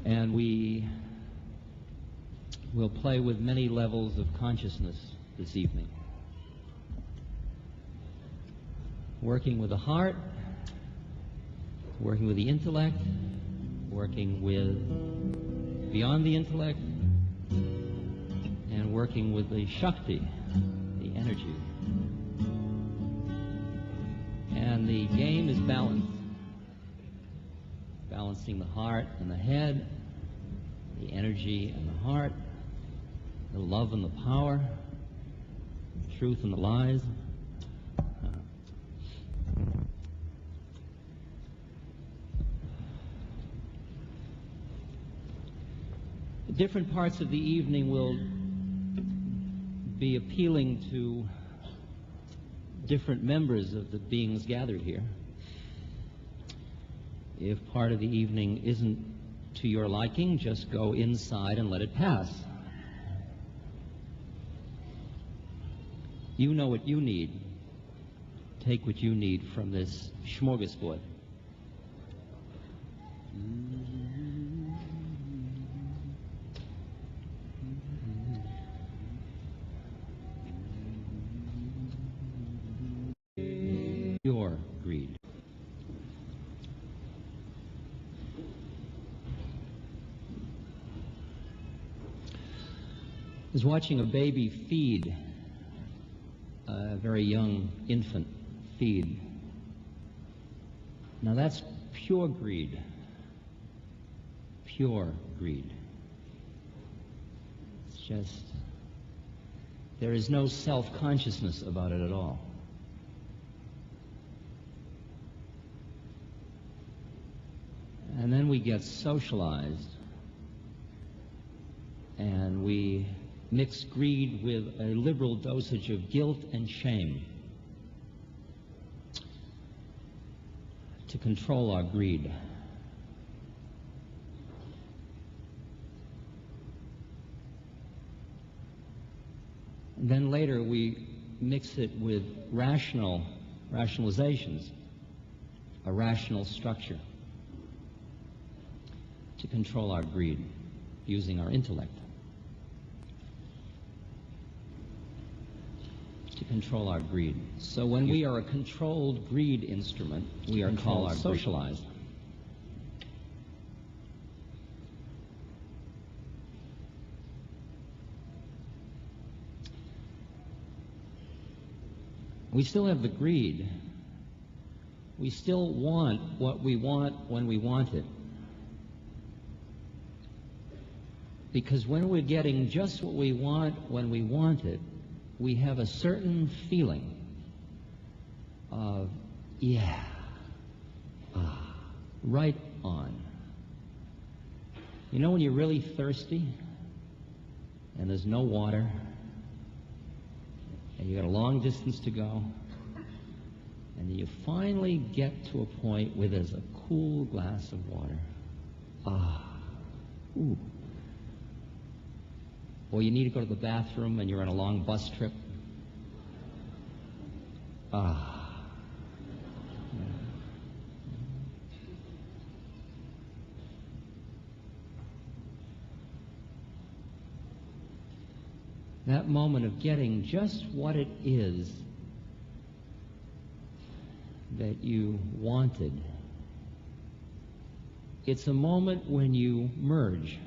And we will play with many levels of consciousness this evening. Working with the heart, working with the intellect, working with beyond the intellect, and working with the Shakti, the energy. And the game is balance. Balancing the heart and the head, the energy and the heart, the love and the power, the truth and the lies. Different parts of the evening will be appealing to different members of the beings gathered here. If part of the evening isn't to your liking, just go inside and let it pass. You know what you need. Take what you need from this smorgasbord. Your greed. I was watching a baby feed, a very young infant feed. Now that's pure greed. Pure greed. It's just, there is no self-consciousness about it at all. And then we get socialized, and we mix greed with a liberal dosage of guilt and shame to control our greed. And then later we mix it with rationalizations, a rational structure to control our greed using our intellect. To control our greed. So when we are a controlled greed instrument, we are called socialized. We still have the greed. We still want what we want when we want it. Because when we're getting just what we want when we want it, we have a certain feeling of, yeah, right on. You know when you're really thirsty and there's no water and you got a long distance to go and you finally get to a point where there's a cool glass of water. Ooh. Or you need to go to the bathroom and you're on a long bus trip. That moment of getting just what it is that you wanted. It's a moment when you merge.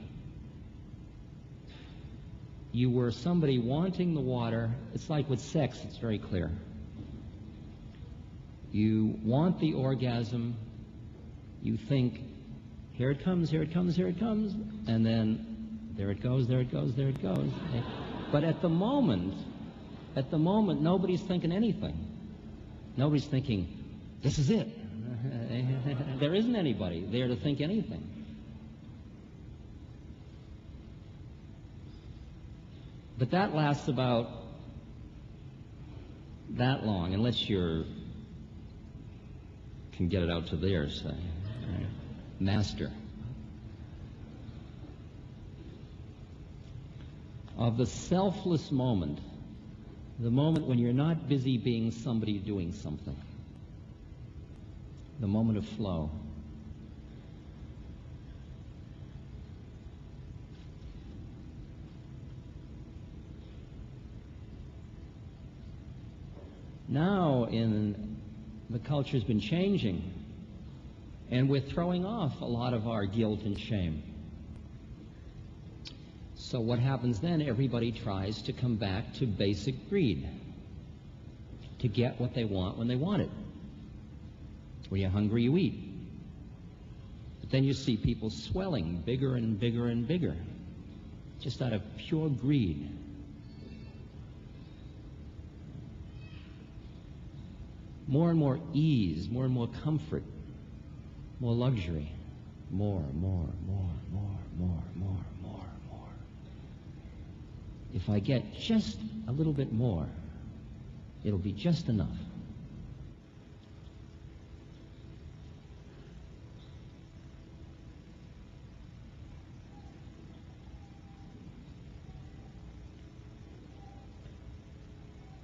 You were somebody wanting the water. It's like with sex, it's very clear. You want the orgasm. You think, here it comes, here it comes, here it comes. And then there it goes, there it goes, there it goes. But at the moment, nobody's thinking anything. Nobody's thinking, this is it. There isn't anybody there to think anything. But that lasts about that long, unless you can get it out to there, say, right? Master. Of the selfless moment, the moment when you're not busy being somebody doing something, the moment of flow. Now the culture's been changing, and we're throwing off a lot of our guilt and shame. So what happens then? Everybody tries to come back to basic greed, to get what they want when they want it. When you're hungry, you eat. But then you see people swelling bigger and bigger and bigger, just out of pure greed. More and more ease, more and more comfort, more luxury, more. If I get just a little bit more, it'll be just enough.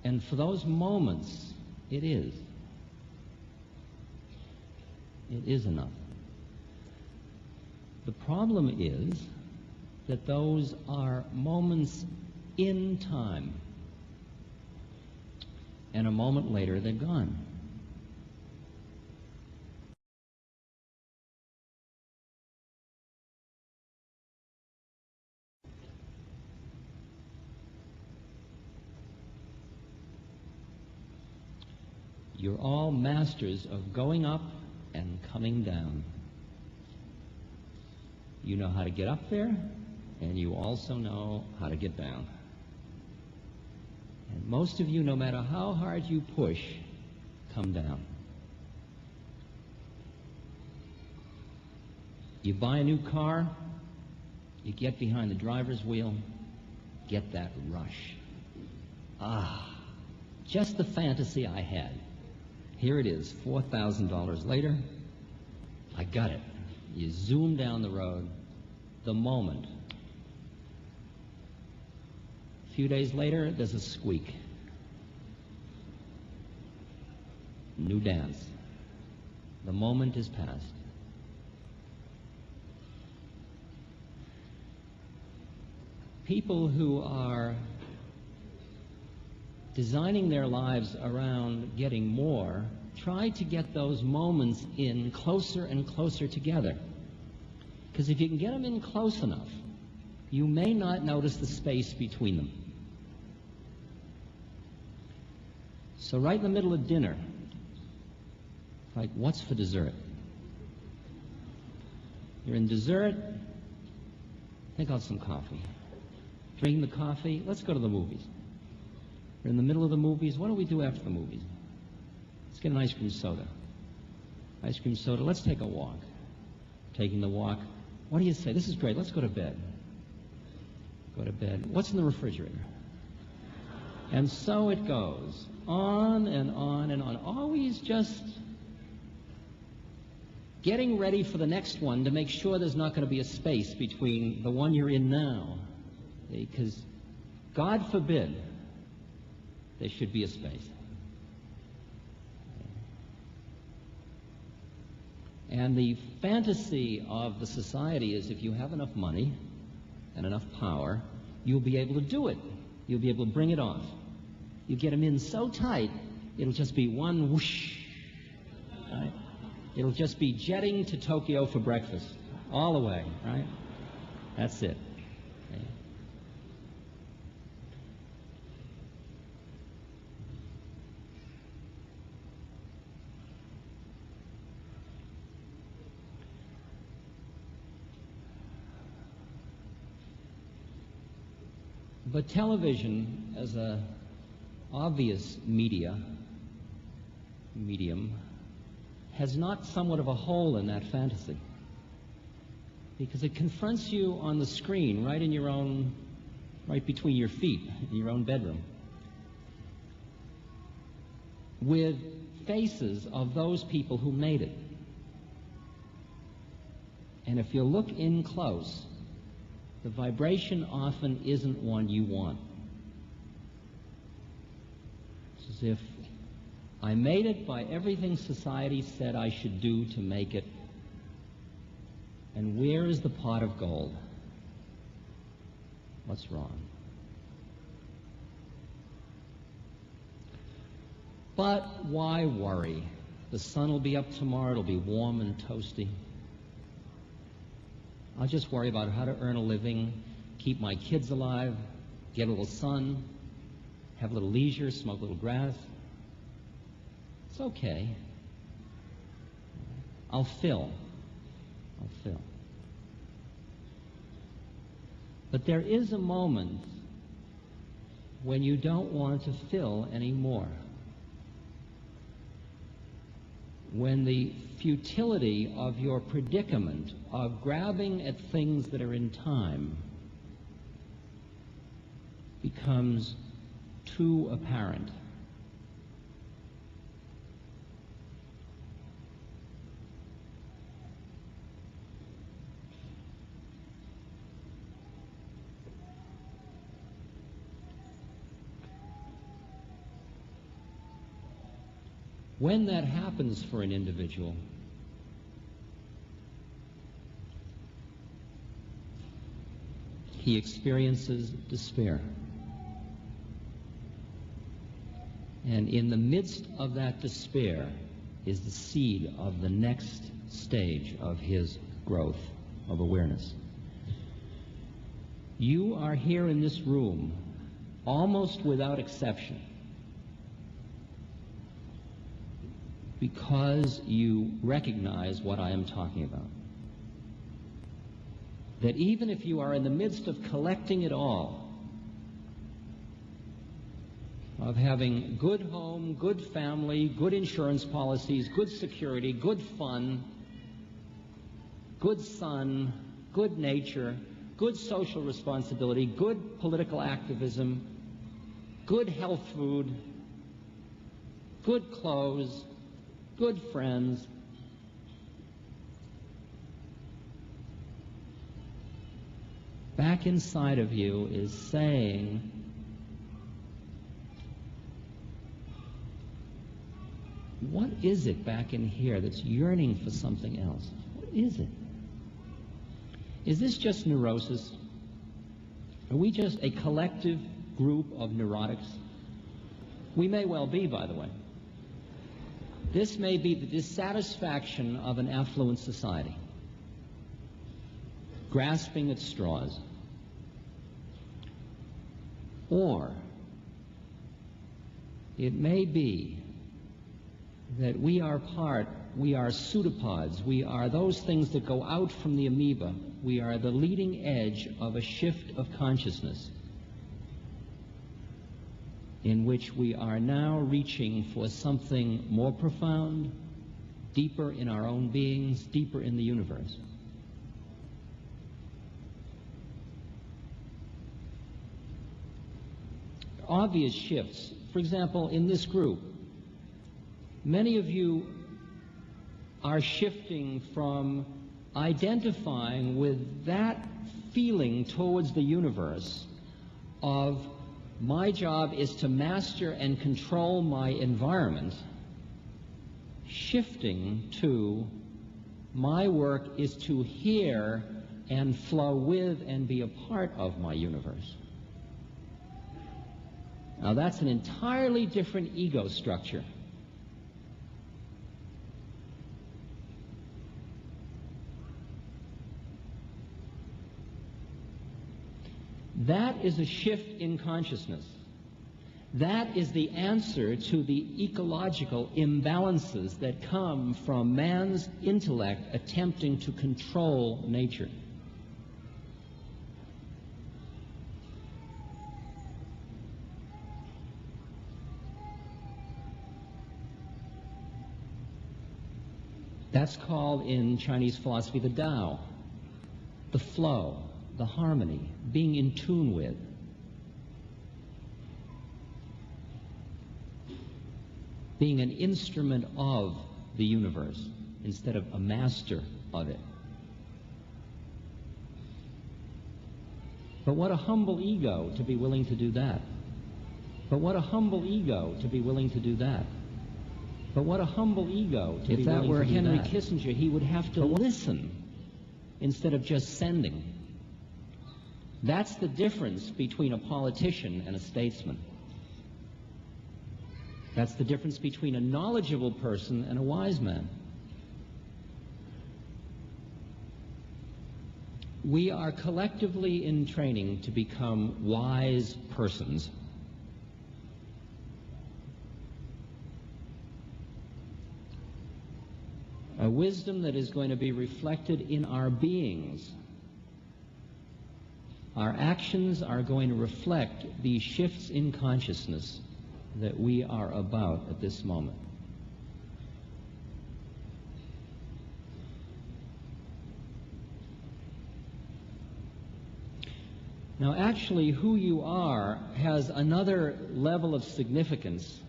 And for those moments, it is. It is enough. The problem is that those are moments in time, and a moment later they're gone. You're all masters of going up and coming down. You know how to get up there, and you also know how to get down. And most of you, no matter how hard you push, come down. You buy a new car, you get behind the driver's wheel, get that rush. Just the fantasy I had. Here it is, $4,000 later. I got it. You zoom down the road, the moment. A few days later, there's a squeak. New dance. The moment is past. People who are designing their lives around getting more try to get those moments in closer and closer together. Because if you can get them in close enough, you may not notice the space between them. So right in the middle of dinner, like, what's for dessert? You're in dessert, take out some coffee. Drinking the coffee, let's go to the movies. We're in the middle of the movies. What do we do after the movies? Let's get an ice cream soda. Ice cream soda. Let's take a walk. Taking the walk. What do you say? This is great. Let's go to bed. Go to bed. What's in the refrigerator? And so it goes. On and on and on. Always just getting ready for the next one to make sure there's not going to be a space between the one you're in now. Because God forbid there should be a space. And the fantasy of the society is if you have enough money and enough power, you'll be able to do it. You'll be able to bring it off. You get them in so tight, it'll just be one whoosh. Right? It'll just be jetting to Tokyo for breakfast. All the way, right? That's it. Okay. But television, as an obvious medium, has not somewhat of a hole in that fantasy. Because it confronts you on the screen, right in your own, right between your feet, in your own bedroom, with faces of those people who made it. And if you look in close, the vibration often isn't one you want. It's as if I made it by everything society said I should do to make it. And where is the pot of gold? What's wrong? But why worry? The sun will be up tomorrow, it'll be warm and toasty. I'll just worry about how to earn a living, keep my kids alive, get a little sun, have a little leisure, smoke a little grass. It's okay. I'll fill. But there is a moment when you don't want to fill anymore. When the futility of your predicament of grabbing at things that are in time becomes too apparent. When that happens for an individual, he experiences despair. And in the midst of that despair is the seed of the next stage of his growth of awareness. You are here in this room, almost without exception, because you recognize what I am talking about. That even if you are in the midst of collecting it all, of having good home, good family, good insurance policies, good security, good fun, good sun, good nature, good social responsibility, good political activism, good health food, good clothes, good friends, back inside of you is saying, what is it back in here that's yearning for something else? What is it? Is this just neurosis? Are we just a collective group of neurotics? We may well be, by the way. This may be the dissatisfaction of an affluent society, grasping at straws. Or it may be that we are pseudopods. We are those things that go out from the amoeba. We are the leading edge of a shift of consciousness in which we are now reaching for something more profound, deeper in our own beings, deeper in the universe. Obvious shifts. For example, in this group, many of you are shifting from identifying with that feeling towards the universe of my job is to master and control my environment, shifting to my work is to hear and flow with and be a part of my universe. Now that's an entirely different ego structure. That is a shift in consciousness. That is the answer to the ecological imbalances that come from man's intellect attempting to control nature. That's called in Chinese philosophy the Tao, the flow, the harmony, being in tune with. Being an instrument of the universe instead of a master of it. But what a humble ego to be willing to do that. But what a humble ego to be willing to do that. But what a humble ego to be willing to do that. If that were Henry Kissinger, he would have to listen instead of just sending. That's the difference between a politician and a statesman. That's the difference between a knowledgeable person and a wise man. We are collectively in training to become wise persons. A wisdom that is going to be reflected in our beings. Our actions are going to reflect these shifts in consciousness that we are about at this moment. Now, actually, who you are has another level of significance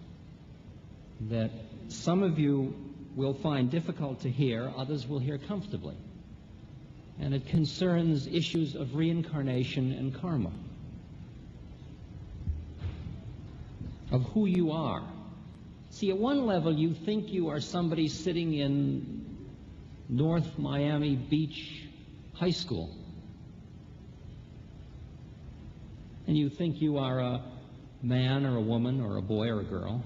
that some of you will find difficult to hear, others will hear comfortably. And it concerns issues of reincarnation and karma, of who you are. See, at one level, you think you are somebody sitting in North Miami Beach High School. And you think you are a man or a woman or a boy or a girl,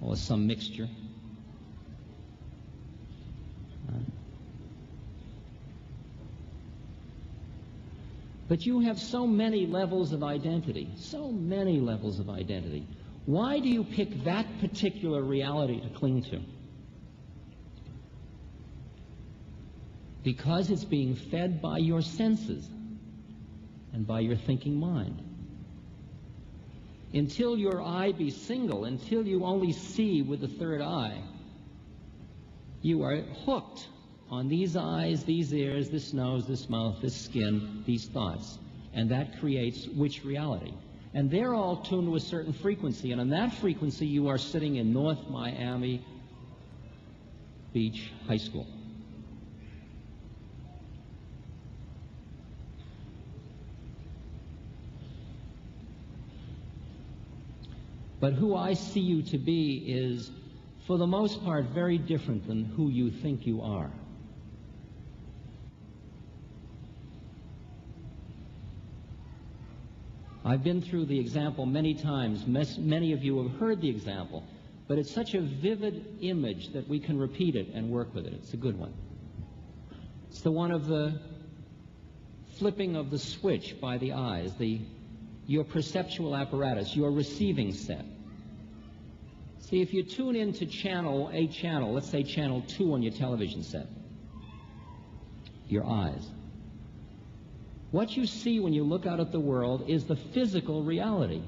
or some mixture. But you have so many levels of identity, so many levels of identity. Why do you pick that particular reality to cling to? Because it's being fed by your senses and by your thinking mind. Until your eye be single, until you only see with the third eye, you are hooked on these eyes, these ears, this nose, this mouth, this skin, these thoughts. And that creates which reality? And they're all tuned to a certain frequency. And on that frequency, you are sitting in North Miami Beach High School. But who I see you to be is, for the most part, very different than who you think you are. I've been through the example many times. Many of you have heard the example, but it's such a vivid image that we can repeat it and work with it. It's a good one. It's the one of the flipping of the switch by the eyes, your perceptual apparatus, your receiving set. See, if you tune into a channel, let's say channel 2 on your television set, your eyes, what you see when you look out at the world is the physical reality.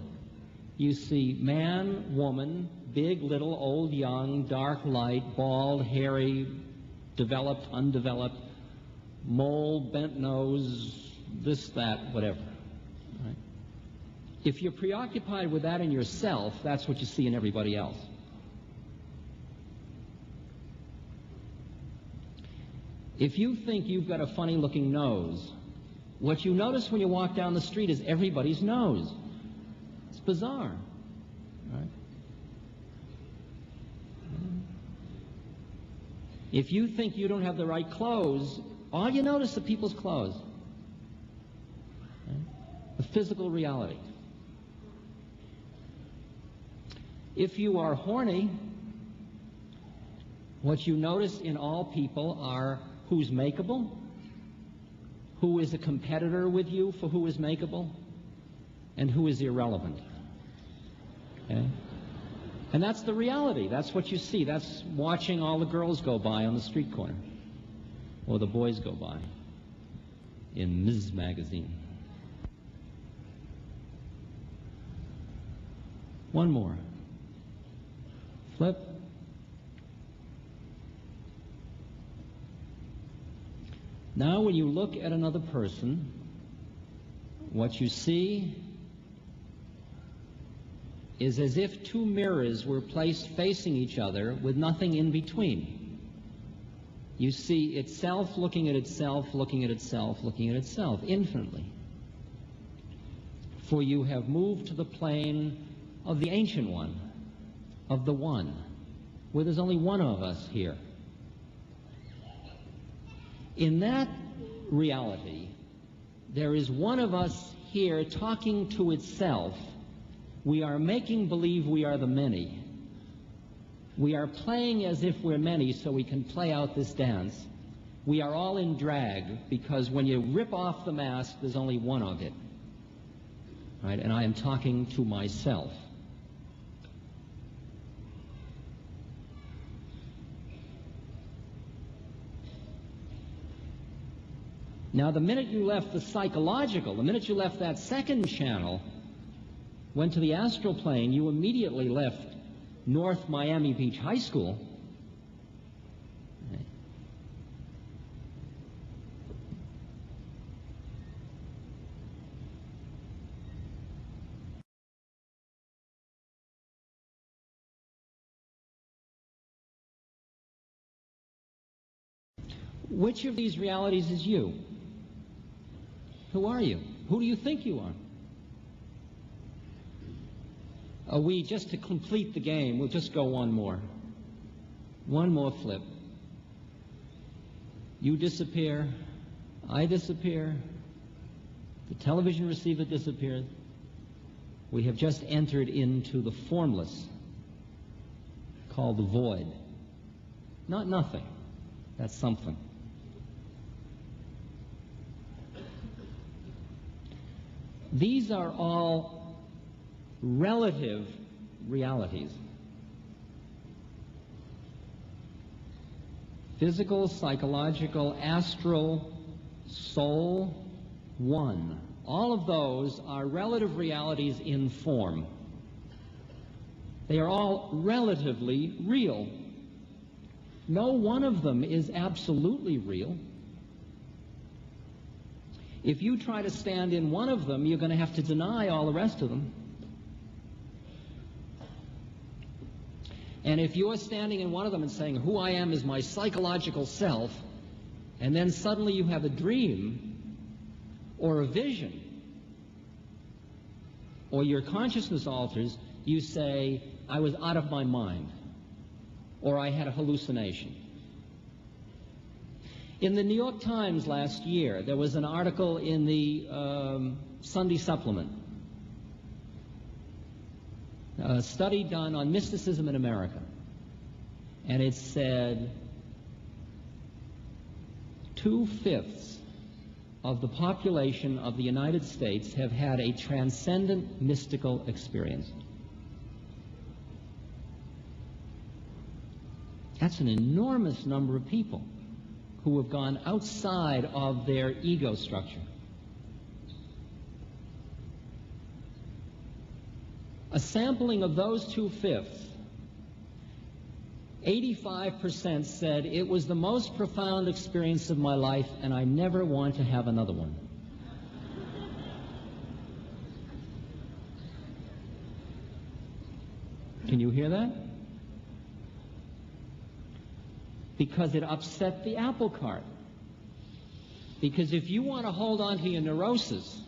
You see man, woman, big, little, old, young, dark, light, bald, hairy, developed, undeveloped, mole, bent nose, this, that, whatever. Right? If you're preoccupied with that in yourself, that's what you see in everybody else. If you think you've got a funny-looking nose, what you notice when you walk down the street is everybody's nose. It's bizarre. Right? If you think you don't have the right clothes, all you notice are people's clothes. Right? The physical reality. If you are horny, what you notice in all people are who's makeable, who is a competitor with you for who is makeable, and who is irrelevant. Okay? And that's the reality. That's what you see. That's watching all the girls go by on the street corner, or the boys go by in Ms. Magazine. One more. Flip. Now, when you look at another person, what you see is as if two mirrors were placed facing each other with nothing in between. You see itself looking at itself, looking at itself, looking at itself, infinitely. For you have moved to the plane of the Ancient One, of the One, where there's only one of us here. In that reality, there is one of us here talking to itself We are making believe we are the many. We are playing as if we're many so we can play out this dance. We are all in drag because when you rip off the mask, there's only one of it. Right? And I am talking to myself. Now, the minute you left the psychological, the minute you left that second channel, went to the astral plane, you immediately left North Miami Beach High School. Which of these realities is you? Who are you? Who do you think you are? We, just to complete the game, we'll just go one more. One more flip. You disappear. I disappear. The television receiver disappears. We have just entered into the formless, called the void. Not nothing. That's something. These are all relative realities. Physical, psychological, astral, soul, one. All of those are relative realities in form. They are all relatively real. No one of them is absolutely real. If you try to stand in one of them, you're going to have to deny all the rest of them. And if you're standing in one of them and saying, who I am is my psychological self, and then suddenly you have a dream or a vision, or your consciousness alters, you say, I was out of my mind, or I had a hallucination. In the New York Times last year, there was an article in the Sunday Supplement, a study done on mysticism in America. And it said 2/5 of the population of the United States have had a transcendent mystical experience. That's an enormous number of people who have gone outside of their ego structure. A sampling of those 2/5, 85% said it was the most profound experience of my life and I never want to have another one. Can you hear that? Because it upset the apple cart. Because if you want to hold on to your neurosis,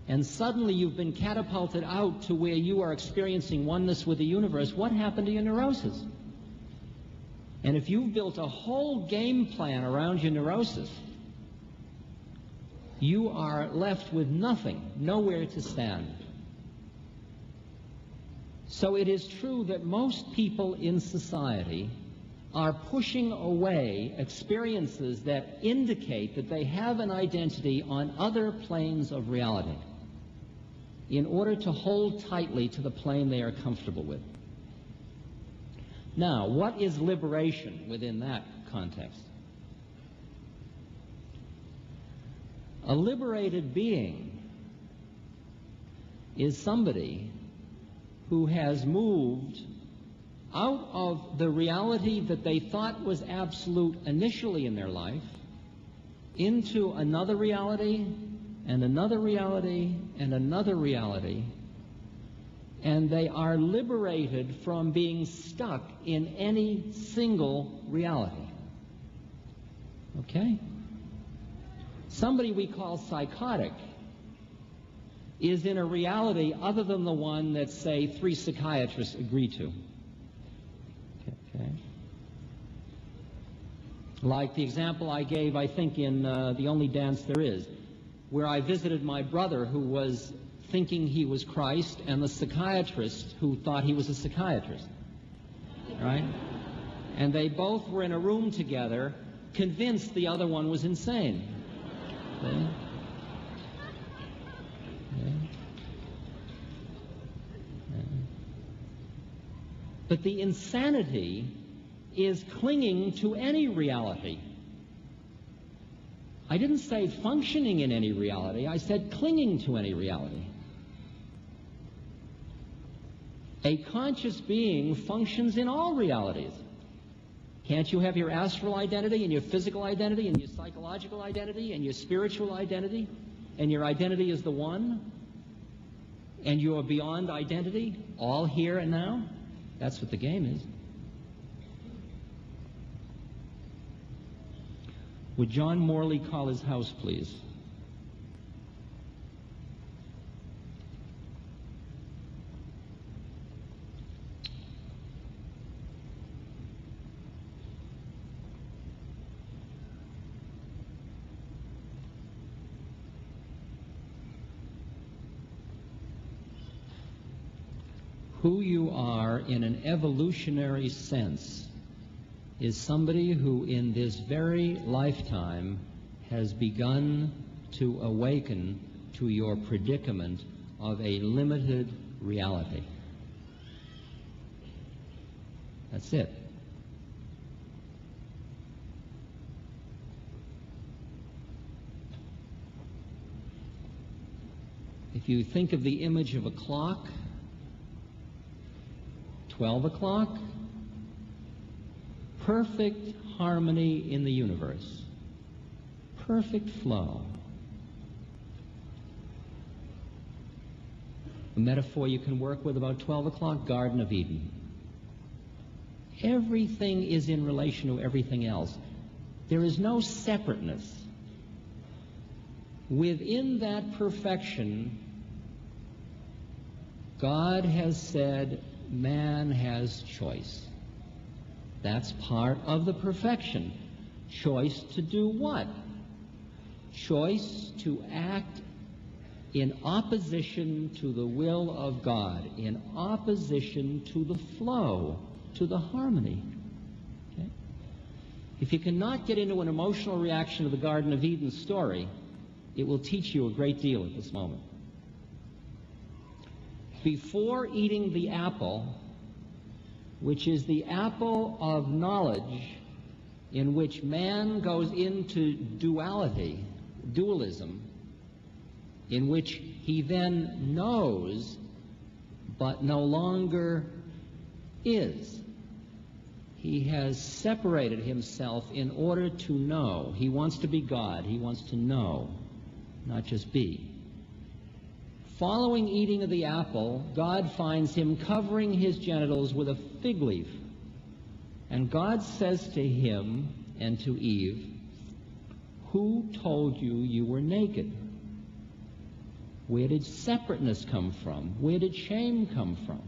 and suddenly you've been catapulted out to where you are experiencing oneness with the universe, what happened to your neurosis? And if you've built a whole game plan around your neurosis, you are left with nothing, nowhere to stand. So it is true that most people in society are pushing away experiences that indicate that they have an identity on other planes of reality in order to hold tightly to the plane they are comfortable with. Now, what is liberation within that context? A liberated being is somebody who has moved out of the reality that they thought was absolute initially in their life into another reality and another reality and another reality, and they are liberated from being stuck in any single reality. Okay? Somebody we call psychotic is in a reality other than the one that, say, 3 psychiatrists agree to. Okay. Like the example I gave, I think, in The Only Dance There Is, where I visited my brother who was thinking he was Christ and the psychiatrist who thought he was a psychiatrist, right? And they both were in a room together, convinced the other one was insane. See? Yeah. Yeah. But the insanity is clinging to any reality. I didn't say functioning in any reality. I said clinging to any reality. A conscious being functions in all realities. Can't you have your astral identity and your physical identity and your psychological identity and your spiritual identity? And your identity is the one? And you are beyond identity, all here and now? That's what the game is. Would John Morley call his house, please? Who you are in an evolutionary sense is somebody who in this very lifetime has begun to awaken to your predicament of a limited reality. That's it. If you think of the image of a clock, 12 o'clock, perfect harmony in the universe, perfect flow. A metaphor you can work with about 12 o'clock, Garden of Eden. Everything is in relation to everything else. There is no separateness. Within that perfection, God has said man has choice. That's part of the perfection. Choice to do what? Choice to act in opposition to the will of God, in opposition to the flow, to the harmony. Okay? If you cannot get into an emotional reaction to the Garden of Eden story, it will teach you a great deal at this moment. Before eating the apple, which is the apple of knowledge in which man goes into duality, dualism, in which he then knows but no longer is. He has separated himself in order to know. He wants to be God. He wants to know, not just be. Following eating of the apple, God finds him covering his genitals with a fig leaf. And God says to him and to Eve, "Who told you you were naked?" Where did separateness come from? Where did shame come from?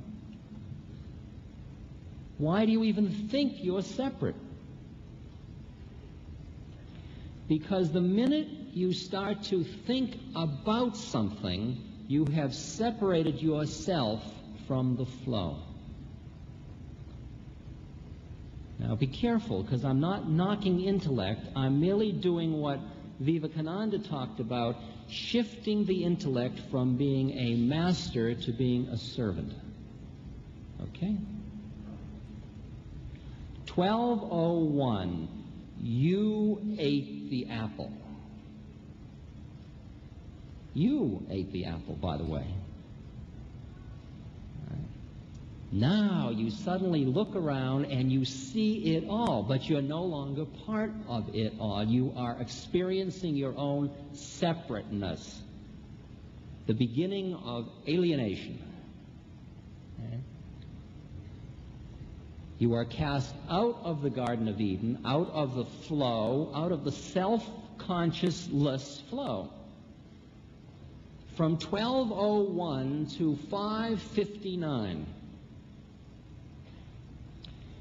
Why do you even think you're separate? Because the minute you start to think about something, you have separated yourself from the flow. Now be careful, because I'm not knocking intellect. I'm merely doing what Vivekananda talked about, shifting the intellect from being a master to being a servant. Okay? 12:01, you ate the apple. You ate the apple, by the way. Now you suddenly look around and you see it all, but you're no longer part of it all. You are experiencing your own separateness, the beginning of alienation. Okay? You are cast out of the Garden of Eden, out of the flow, out of the self-consciousless flow. From 12:01 to 5:59.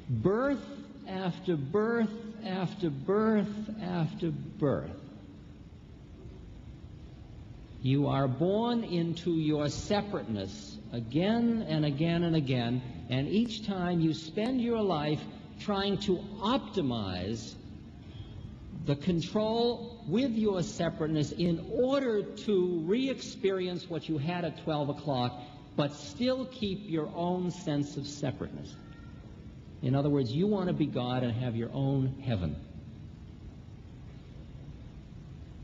Birth after birth after birth after birth. You are born into your separateness again and again and again, and each time you spend your life trying to optimize the control with your separateness in order to re-experience what you had at 12 o'clock, but still keep your own sense of separateness. In other words, you want to be God and have your own heaven.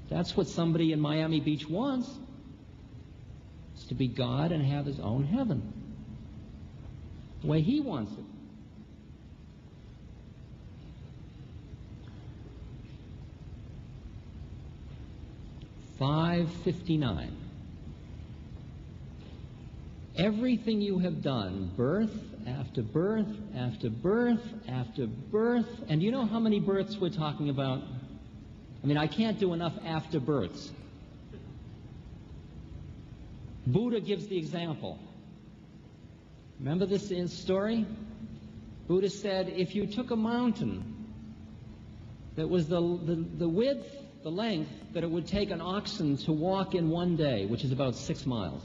That's what somebody in Miami Beach wants, is to be God and have his own heaven, the way he wants it. $5.59. Everything you have done, birth after birth after birth after birth, and you know how many births we're talking about? I mean, I can't do enough after births. Buddha gives the example. Remember this story? Buddha said, if you took a mountain that was the width, the length that it would take an oxen to walk in one day, which is about 6 miles.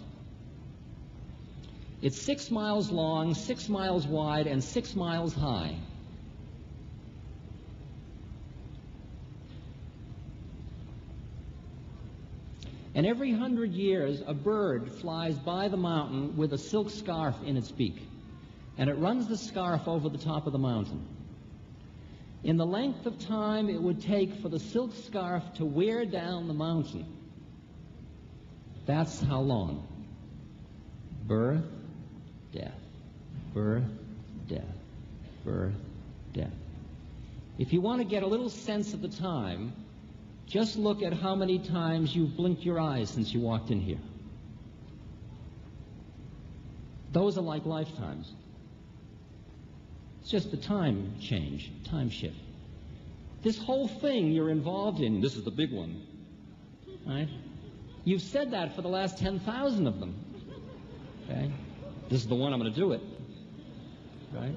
It's 6 miles long, 6 miles wide, and 6 miles high. And every 100 years, a bird flies by the mountain with a silk scarf in its beak, and it runs the scarf over the top of the mountain. In the length of time it would take for the silk scarf to wear down the mountain, that's how long. Birth, death, birth, death, birth, death. If you want to get a little sense of the time, just look at how many times you've blinked your eyes since you walked in here. Those are like lifetimes. It's just the time change, time shift. This whole thing you're involved in, this is the big one, right? You've said that for the last 10,000 of them, okay? This is the one I'm going to do it, right?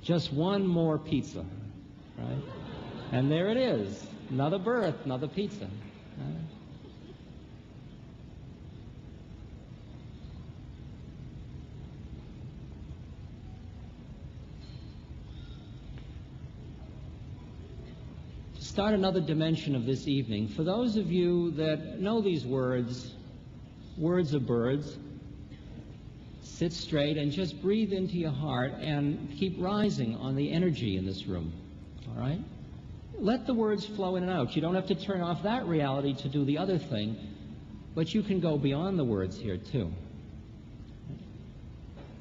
Just one more pizza, right? And there it is, another birth, another pizza. Right? To start another dimension of this evening, for those of you that know these words, words are birds, sit straight and just breathe into your heart and keep rising on the energy in this room, all right? Let the words flow in and out. You don't have to turn off that reality to do the other thing, but you can go beyond the words here too.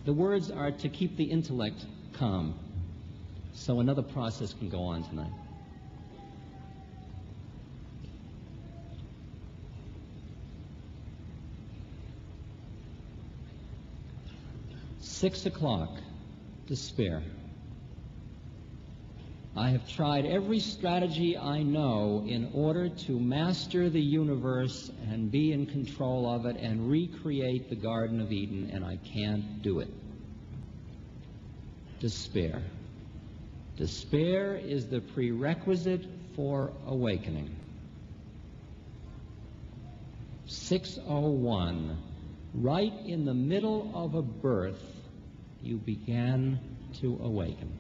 The words are to keep the intellect calm, so another process can go on tonight. Six o'clock, despair. I have tried every strategy I know in order to master the universe and be in control of it and recreate the Garden of Eden, and I can't do it. Despair. Despair is the prerequisite for awakening. 6:01, right in the middle of a birth, you began to awaken.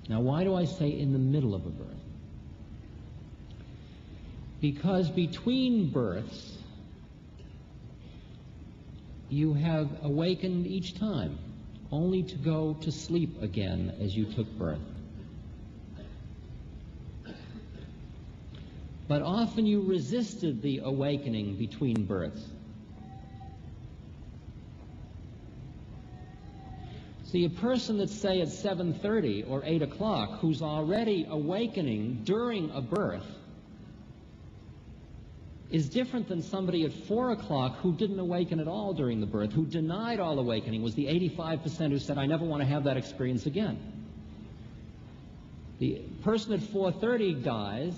Now, why do I say in the middle of a birth? Because between births, you have awakened each time, only to go to sleep again as you took birth. But often you resisted the awakening between births. See, a that's, say, at 7:30 or 8 o'clock, who's already awakening during a birth, is different than somebody at 4 o'clock who didn't awaken at all during the birth, who denied all awakening, was the 85% who said, I never want to have that experience again. The person at 4:30 dies.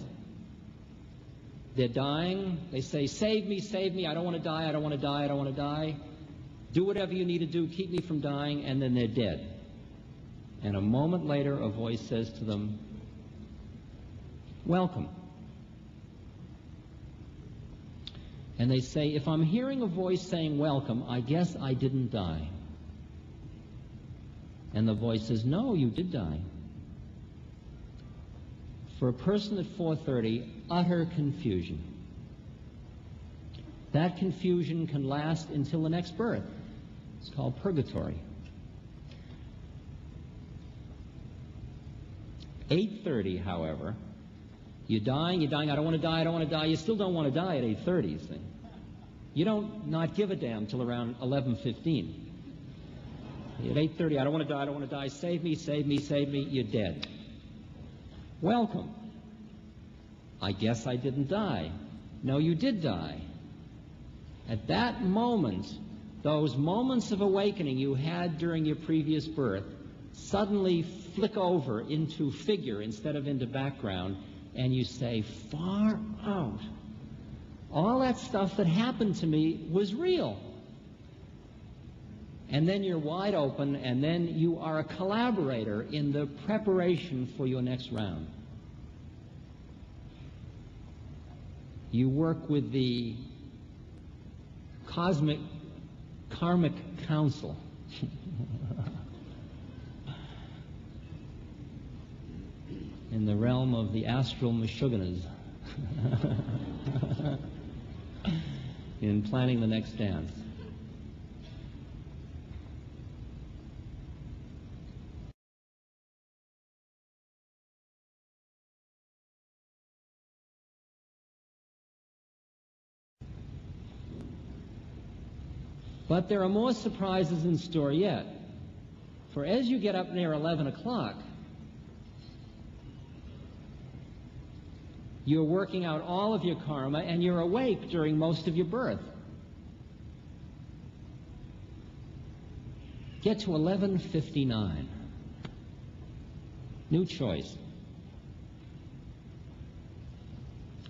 They're dying. They say, save me, I don't want to die, I don't want to die, I don't want to die. Do whatever you need to do, keep me from dying, and then they're dead. And a moment later, a voice says to them, welcome. And they say, if I'm hearing a voice saying welcome, I guess I didn't die. And the voice says, no, you did die. For a person at 4:30, utter confusion. That confusion can last until the next birth. It's called purgatory. 8:30, however, you're dying, I don't want to die, I don't want to die. You still don't want to die at 8:30, you see. You don't not give a damn till around 11:15. At 8:30, I don't want to die, I don't want to die. Save me, save me, save me. You're dead. Welcome. I guess I didn't die. No, you did die. At that moment, those moments of awakening you had during your previous birth suddenly flick over into figure instead of into background, and you say, far out. All that stuff that happened to me was real. And then you're wide open, and then you are a collaborator in the preparation for your next round. You work with the cosmic karmic council. In the realm of the astral Meshuggahs. In planning the next dance. But there are more surprises in store yet. For as you get up near 11 o'clock, you're working out all of your karma, and you're awake during most of your birth. Get to 11:59. New choice.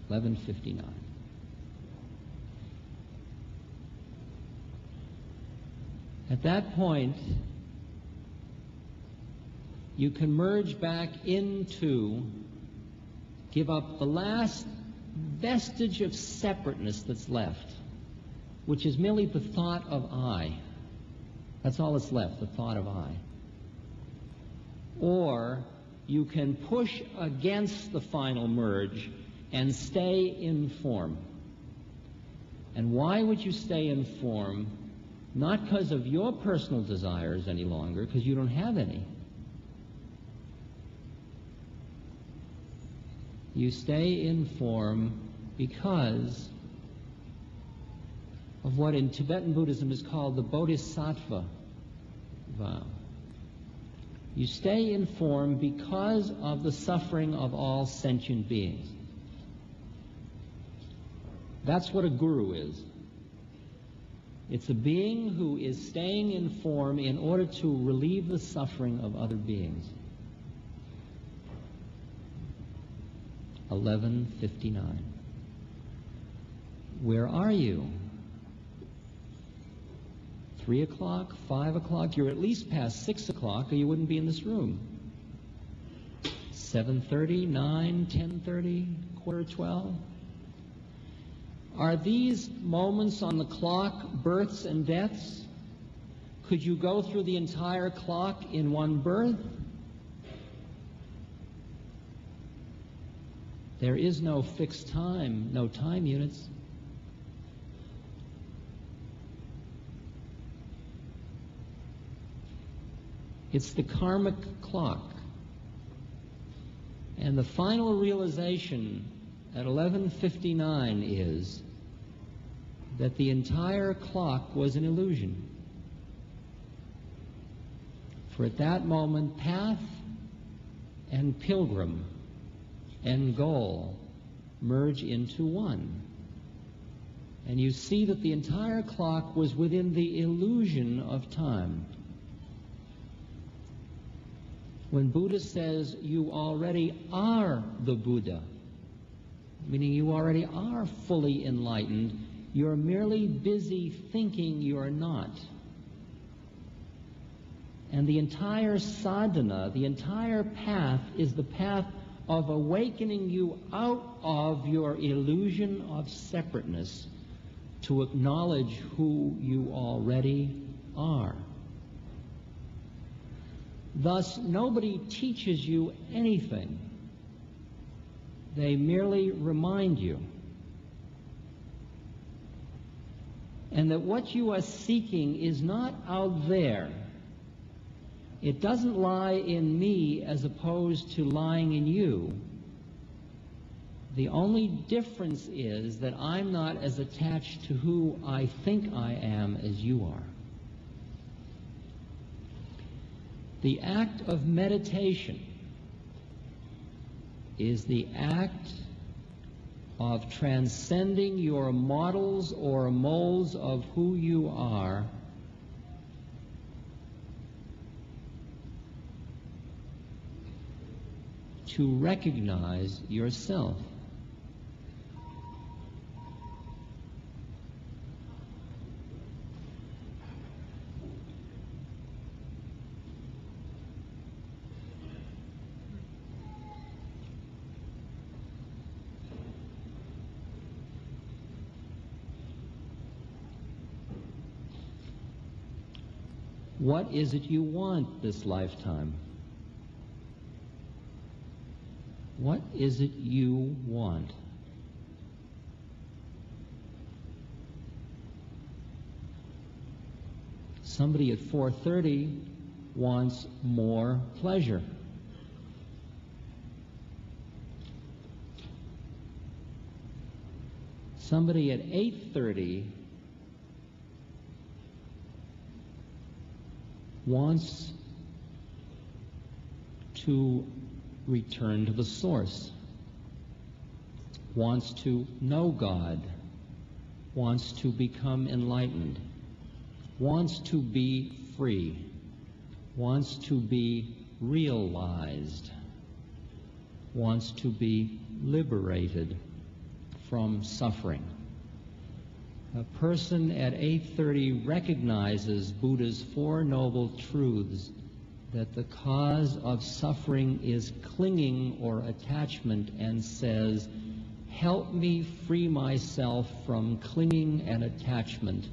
11:59. At that point, you can merge back into, give up the last vestige of separateness that's left, which is merely the thought of I. That's all that's left, the thought of I. Or you can push against the final merge and stay in form. And why would you stay in form? Not because of your personal desires any longer, because you don't have any. You stay in form because of what in Tibetan Buddhism is called the Bodhisattva vow. You stay in form because of the suffering of all sentient beings. That's what a guru is. It's a being who is staying in form in order to relieve the suffering of other beings. 11:59. Where are you? 3 o'clock, 5 o'clock? You're at least past 6 o'clock, or you wouldn't be in this room. 7:30, 9, 10:30, 11:45? Are these moments on the clock births and deaths? Could you go through the entire clock in one birth? There is no fixed time, no time units. It's the karmic clock. And the final realization at 11:59 is that the entire clock was an illusion. For at that moment, path and pilgrim and goal merge into one. And you see that the entire clock was within the illusion of time. When Buddha says you already are the Buddha, meaning you already are fully enlightened, you're merely busy thinking you're not. And the entire sadhana, the entire path, is the path of awakening you out of your illusion of separateness to acknowledge who you already are. Thus, nobody teaches you anything. They merely remind you. And that what you are seeking is not out there. It doesn't lie in me as opposed to lying in you. The only difference is that I'm not as attached to who I think I am as you are. The act of meditation is the act of transcending your models or molds of who you are to recognize yourself. What is it you want this lifetime? What is it you want? Somebody at 4:30 wants more pleasure. Somebody at 8:30 wants to return to the source, wants to know God, wants to become enlightened, wants to be free, wants to be realized, wants to be liberated from suffering. A person at 8:30 recognizes Buddha's Four Noble Truths, that the cause of suffering is clinging or attachment, and says, help me free myself from clinging and attachment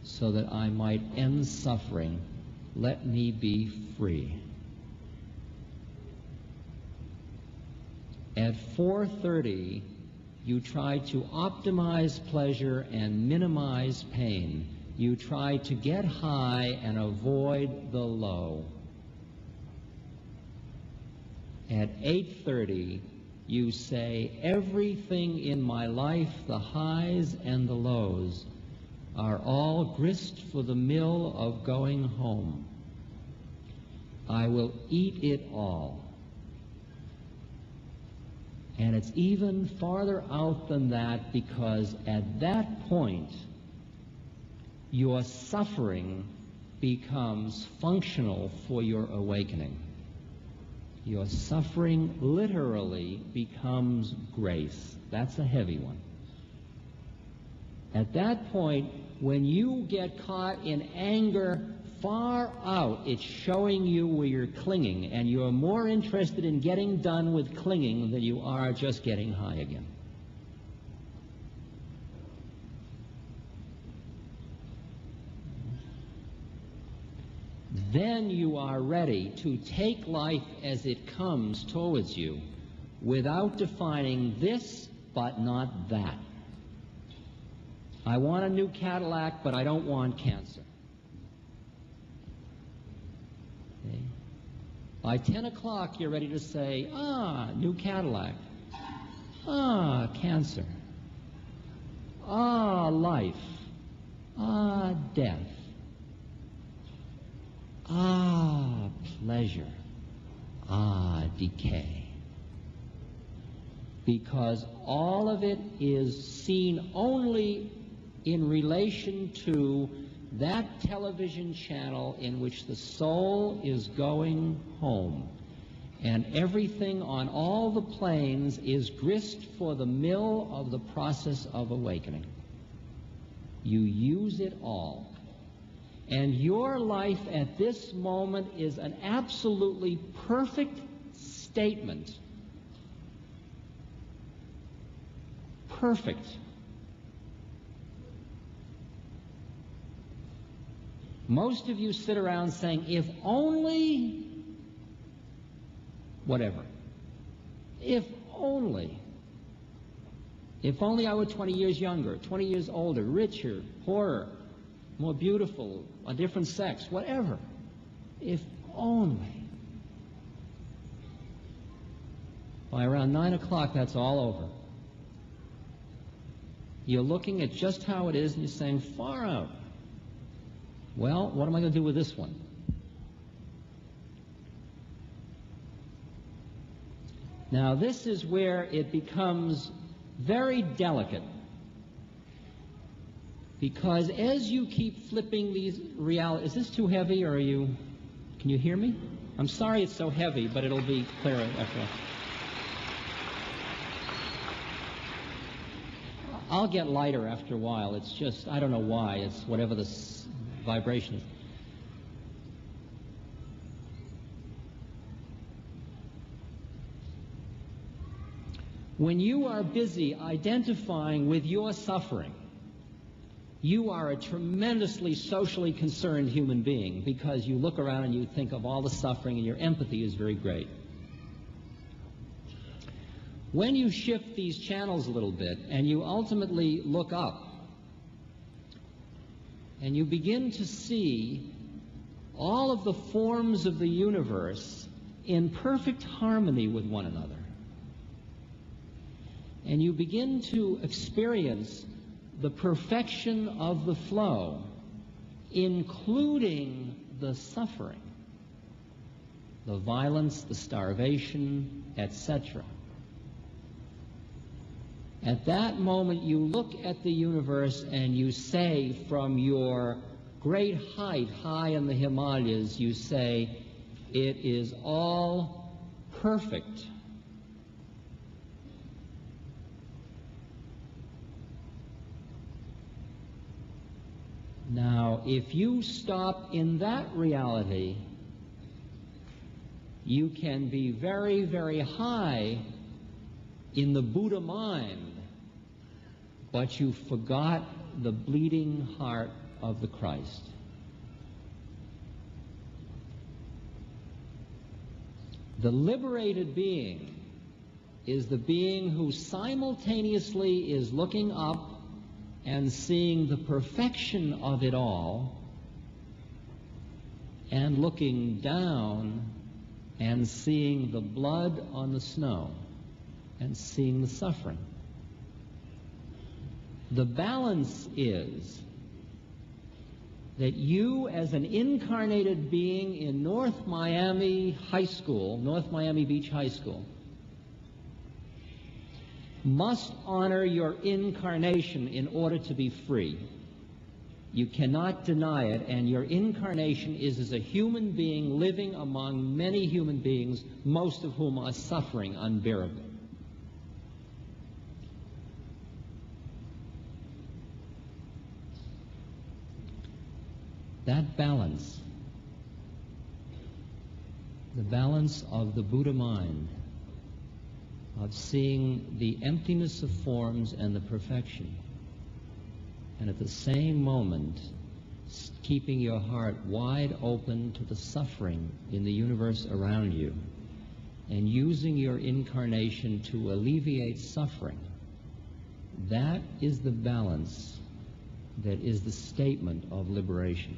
so that I might end suffering. Let me be free. At 4:30, you try to optimize pleasure and minimize pain. You try to get high and avoid the low. At 8:30, you say, everything in my life, the highs and the lows, are all grist for the mill of going home. I will eat it all. And it's even farther out than that, because at that point, your suffering becomes functional for your awakening. Your suffering literally becomes grace. That's a heavy one. At that point, when you get caught in anger far out, it's showing you where you're clinging, and you're more interested in getting done with clinging than you are just getting high again. Then you are ready to take life as it comes towards you without defining this but not that. I want a new Cadillac, but I don't want cancer. Okay? By 10 o'clock, you're ready to say, new Cadillac. Cancer. Life. Death. Pleasure. Decay. Because all of it is seen only in relation to that television channel in which the soul is going home. And everything on all the planes is grist for the mill of the process of awakening. You use it all. And your life at this moment is an absolutely perfect statement. Perfect. Most of you sit around saying, if only, whatever. If only. If only I were 20 years younger, 20 years older, richer, poorer, more beautiful, a different sex, whatever. If only. By around 9 o'clock, that's all over. You're looking at just how it is and you're saying, far out. Well, what am I going to do with this one? Now, this is where it becomes very delicate. Because as you keep flipping these realities, is this too heavy or can you hear me? I'm sorry it's so heavy, but it'll be clearer after all. I'll get lighter after a while. It's just, I don't know why. It's whatever the vibration is. When you are busy identifying with your suffering, you are a tremendously socially concerned human being because you look around and you think of all the suffering and your empathy is very great. When you shift these channels a little bit and you ultimately look up and you begin to see all of the forms of the universe in perfect harmony with one another, and you begin to experience the perfection of the flow, including the suffering, the violence, the starvation, etc. At that moment, you look at the universe and you say, from your great height, high in the Himalayas, you say, it is all perfect. Now, if you stop in that reality, you can be very, very high in the Buddha mind, but you forgot the bleeding heart of the Christ. The liberated being is the being who simultaneously is looking up and seeing the perfection of it all, and looking down and seeing the blood on the snow and seeing the suffering. The balance is that you, as an incarnated being in North Miami High School, North Miami Beach High School, must honor your incarnation in order to be free. You cannot deny it, and your incarnation is as a human being living among many human beings, most of whom are suffering unbearably. That balance, the balance of the Buddha mind, of seeing the emptiness of forms and the perfection, and at the same moment keeping your heart wide open to the suffering in the universe around you, and using your incarnation to alleviate suffering. That is the balance that is the statement of liberation.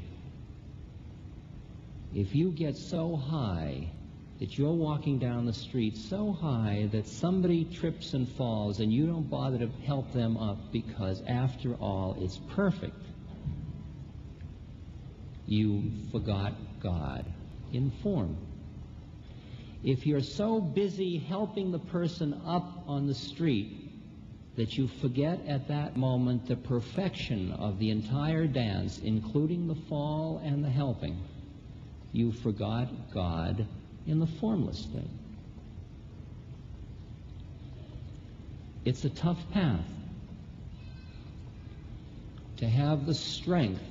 If you get so high that you're walking down the street so high that somebody trips and falls and you don't bother to help them up because, after all, it's perfect, you forgot God in form. If you're so busy helping the person up on the street that you forget at that moment the perfection of the entire dance, including the fall and the helping, you forgot God in the formless state. It's a tough path to have the strength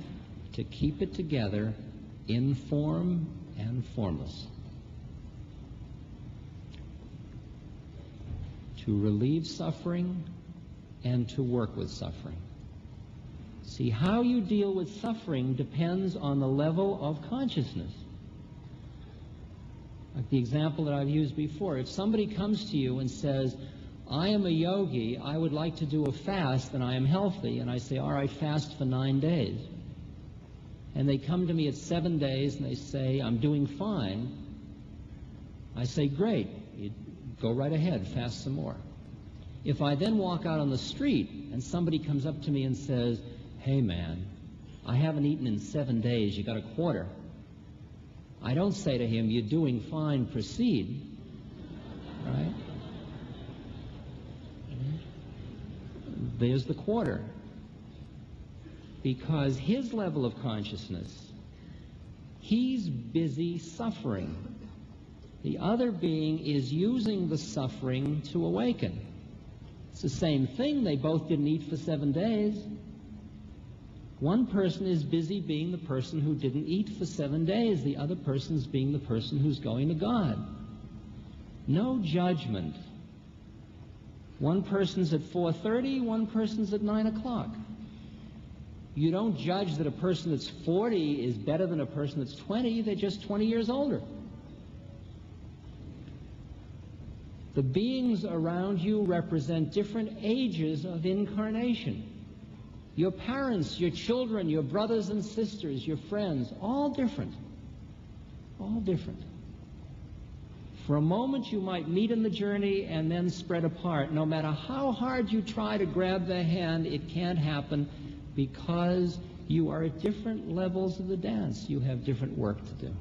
to keep it together in form and formless. To relieve suffering and to work with suffering. See, how you deal with suffering depends on the level of consciousness. Like the example that I've used before, if somebody comes to you and says, I am a yogi, I would like to do a fast and I am healthy, and I say, all right, fast for 9 days. And they come to me at 7 days and they say, I'm doing fine. I say, great, you go right ahead, fast some more. If I then walk out on the street and somebody comes up to me and says, hey man, I haven't eaten in 7 days, you got a quarter. I don't say to him, you're doing fine, proceed, right? There's the quarter. Because his level of consciousness, he's busy suffering. The other being is using the suffering to awaken. It's the same thing. They both didn't eat for 7 days. One person is busy being the person who didn't eat for 7 days. The other person's being the person who's going to God. No judgment. One person's at 4:30, one person's at 9 o'clock. You don't judge that a person that's 40 is better than a person that's 20. They're just 20 years older. The beings around you represent different ages of incarnation. Your parents, your children, your brothers and sisters, your friends, all different. All different. For a moment you might meet in the journey and then spread apart. No matter how hard you try to grab their hand, it can't happen because you are at different levels of the dance. You have different work to do.